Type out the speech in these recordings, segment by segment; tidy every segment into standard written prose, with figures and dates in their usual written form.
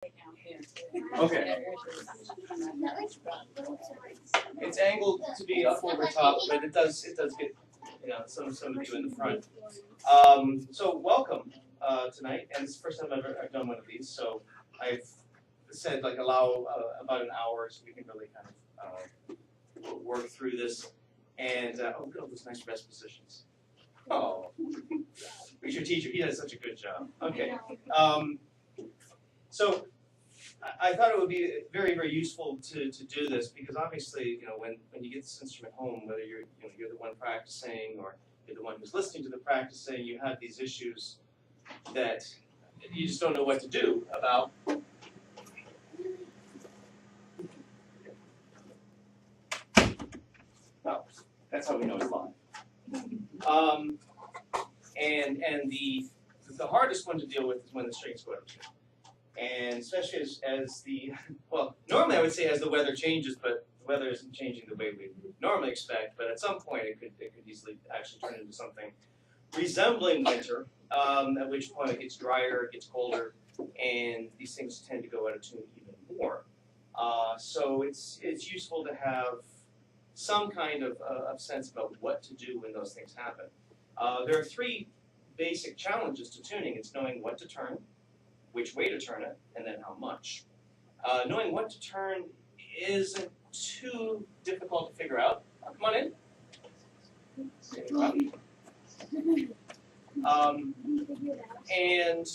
Okay. It's angled to be up over top, but it does get some of you in the front. So welcome tonight, and it's the first time I've done one of these. So I've said allow about an hour so we can really kind of work through this. And look at all those nice rest positions. Oh, who's your teacher? He does such a good job. Okay. So I thought it would be very, very useful to do this because obviously, when you get this instrument home, whether you're the one practicing or you're the one who's listening to the practicing, you have these issues that you just don't know what to do about. Oh, that's how we know it's live. And the hardest one to deal with is when the strings go out of tune. And especially as the, well, normally I would say as the weather changes, but the weather isn't changing the way we would normally expect, but at some point it could easily actually turn into something resembling winter, at which point it gets drier, it gets colder, and these things tend to go out of tune even more. So it's useful to have some kind of sense about what to do when those things happen. There are three basic challenges to tuning. It's knowing what to turn, which way to turn it, and then how much. Knowing what to turn isn't too difficult to figure out. Come on in. And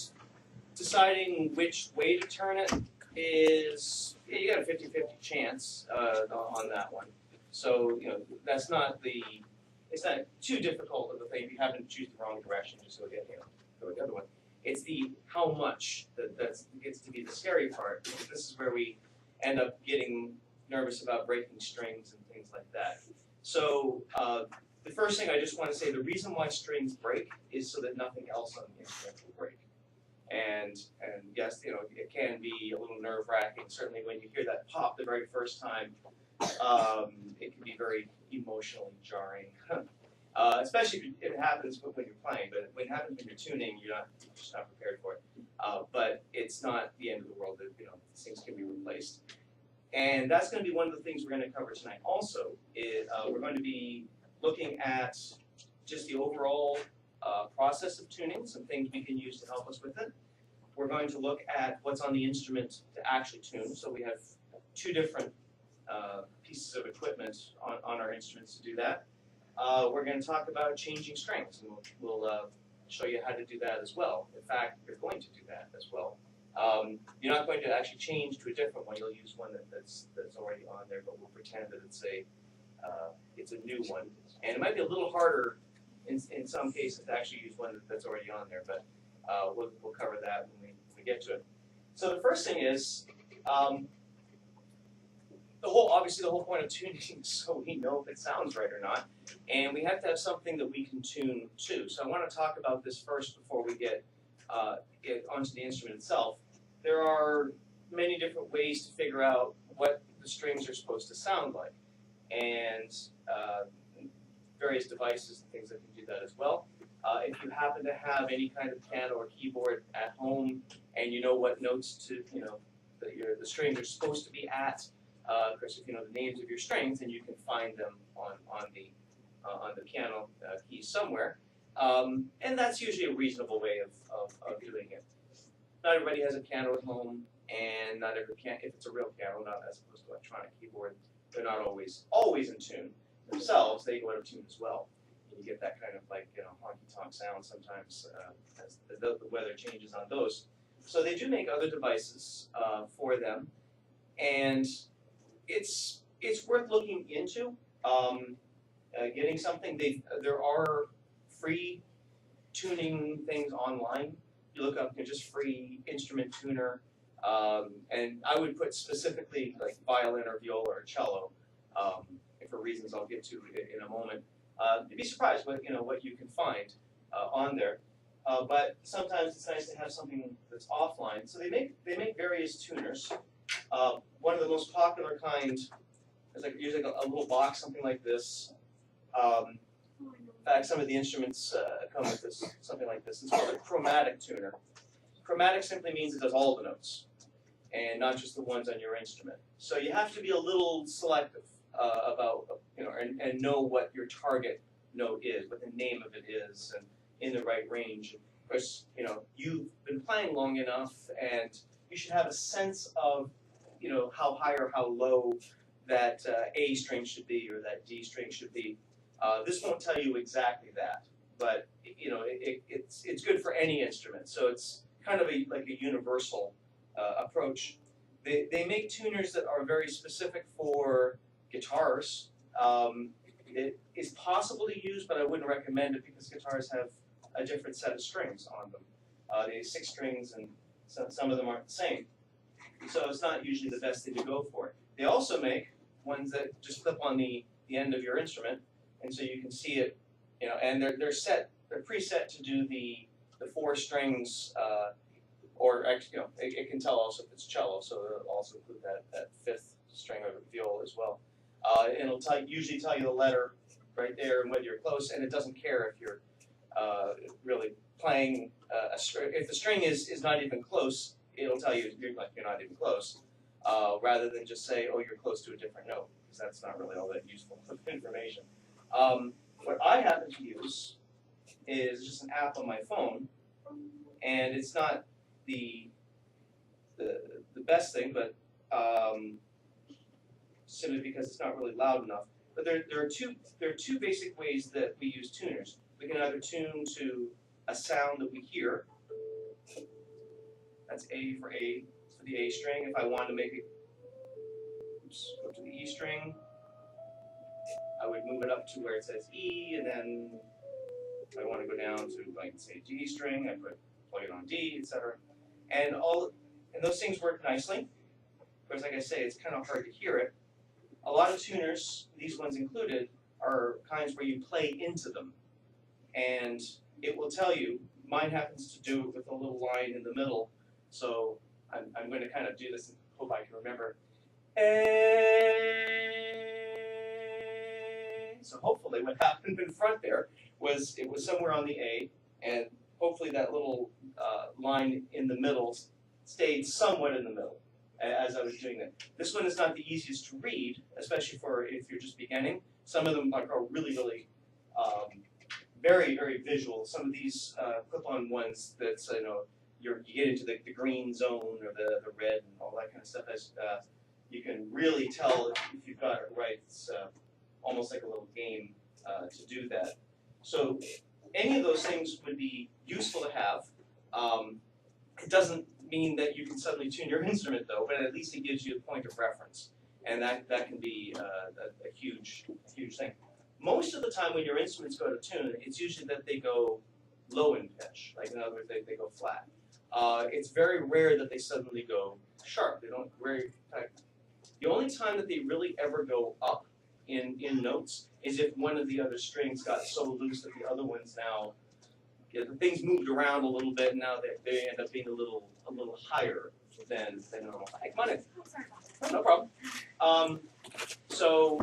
deciding which way to turn it is, you got a 50-50 chance on that one. So, that's not it's not too difficult of a thing. If you happen to choose the wrong direction, just go the other one. It's the how much that gets to be the scary part, because this is where we end up getting nervous about breaking strings and things like that. So the first thing I just want to say, the reason why strings break is so that nothing else on the instrument will break. And yes, it can be a little nerve-wracking. Certainly when you hear that pop the very first time, it can be very emotionally jarring. Especially if it happens when you're playing, but when it happens when you're tuning, you're just not prepared for it. But it's not the end of the world. That these things can be replaced, and that's going to be one of the things we're going to cover tonight. Also, we're going to be looking at just the overall process of tuning, some things we can use to help us with it. We're going to look at what's on the instrument to actually tune. So we have two different pieces of equipment on our instruments to do that. We're going to talk about changing strings, and we'll show you how to do that as well. In fact, you're going to do that as well. You're not going to actually change to a different one. You'll use one that's already on there, but we'll pretend that it's a new one. And it might be a little harder in some cases to actually use one that's already on there, but we'll cover that when we get to it. So the first thing is, obviously the whole point of tuning is so we know if it sounds right or not, and we have to have something that we can tune to. So I want to talk about this first before we get onto the instrument itself. There are many different ways to figure out what the strings are supposed to sound like, and various devices and things that can do that as well. If you happen to have any kind of piano or keyboard at home, and you know what notes the strings are supposed to be at. Of course, if you know the names of your strings, then you can find them on the piano keys somewhere, and that's usually a reasonable way of doing it. Not everybody has a piano at home, and not every piano, if it's a real piano, not as opposed to electronic keyboard, they're not always in tune themselves. They go out of tune as well. And you get that kind of honky-tonk sound sometimes as the weather changes on those. So they do make other devices for them, and it's worth looking into, getting something. There are free tuning things online. You look up just free instrument tuner, and I would put specifically like violin or viola or cello, for reasons I'll get to in a moment. You'd be surprised what you can find on there. But sometimes it's nice to have something that's offline. So they make various tuners. One of the most popular kind is usually a little box, something like this. In fact, some of the instruments come with something like this. It's called a chromatic tuner. Chromatic simply means it does all the notes. and not just the ones on your instrument. So you have to be a little selective about, and know what your target note is, what the name of it is, and in the right range. Of course, you've been playing long enough, and you should have a sense of, how high or how low that A string should be or that D string should be. This won't tell you exactly that, but it's good for any instrument. So it's kind of like a universal approach. They make tuners that are very specific for guitars. It is possible to use, but I wouldn't recommend it because guitars have a different set of strings on them. They have 6 strings, and some of them aren't the same. So it's not usually the best thing to go for. They also make ones that just clip on the end of your instrument, and so you can see it, and they're preset to do the 4 strings, or actually, it can tell also if it's cello, so it'll also include that 5th string of viola as well. It'll usually tell you the letter right there and whether you're close, and it doesn't care if you're really playing a string. If the string is not even close, it'll tell you you're not even close, rather than just say, oh, you're close to a different note, because that's not really all that useful information. What I happen to use is just an app on my phone, and it's not the best thing, but simply because it's not really loud enough. But there are two basic ways that we use tuners. We can either tune to a sound that we hear. That's A for the A string. If I wanted to make it, go to the E string, I would move it up to where it says E, and then if I want to go down to, like, say, G string, I plug it on D, etc. And those things work nicely. Of course, like I say, it's kind of hard to hear it. A lot of tuners, these ones included, are kinds where you play into them, and it will tell you. Mine happens to do it with a little line in the middle, so I'm going to kind of do this and hope I can remember. So hopefully what happened in front there was it was somewhere on the A, and hopefully that little line in the middle stayed somewhat in the middle as I was doing that. This one is not the easiest to read, especially for if you're just beginning. Some of them are really, really very, very visual. Some of these clip-on ones that you get into the green zone or the red and all that kind of stuff. As you can really tell if you've got it right. It's almost like a little game to do that. So any of those things would be useful to have. It doesn't mean that you can suddenly tune your instrument, though, but at least it gives you a point of reference, and that can be a huge thing. Most of the time when your instruments go to tune, it's usually that they go low in pitch, like in other words, they go flat. It's very rare that they suddenly go sharp. They don't the only time that they really ever go up in notes is if one of the other strings got so loose that the other ones now, the things moved around a little bit, and now they end up being a little higher than normal. Hey, come on in. Oh, no problem. So,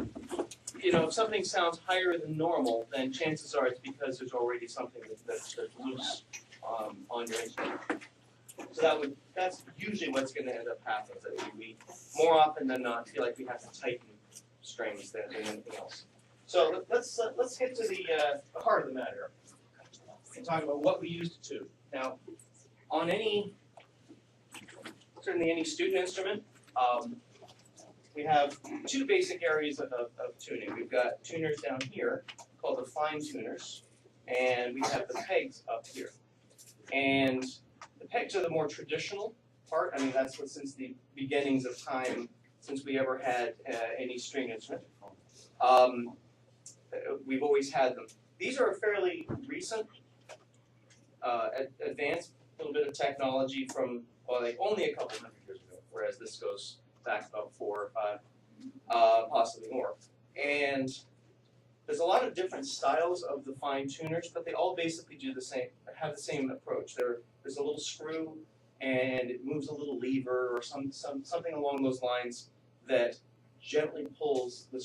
if something sounds higher than normal, then chances are it's because there's already something that's loose on your instrument. So that's usually what's going to end up happening. That we more often than not feel like we have to tighten strings than anything else. So let's get to the heart of the matter and talk about what we use to tune. Now, on certainly any student instrument, we have 2 basic areas of tuning. We've got tuners down here called the fine tuners, and we have the pegs up here. And the pegs are the more traditional part. I mean, that's what since the beginnings of time, since we ever had any string instrument. We've always had them. These are a fairly recent advanced little bit of technology from only a couple hundred years ago, whereas this goes back about 4 or 5, possibly more. And there's a lot of different styles of the fine tuners, but they all basically do have the same approach. There's a little screw, and it moves a little lever or something along those lines that gently pulls the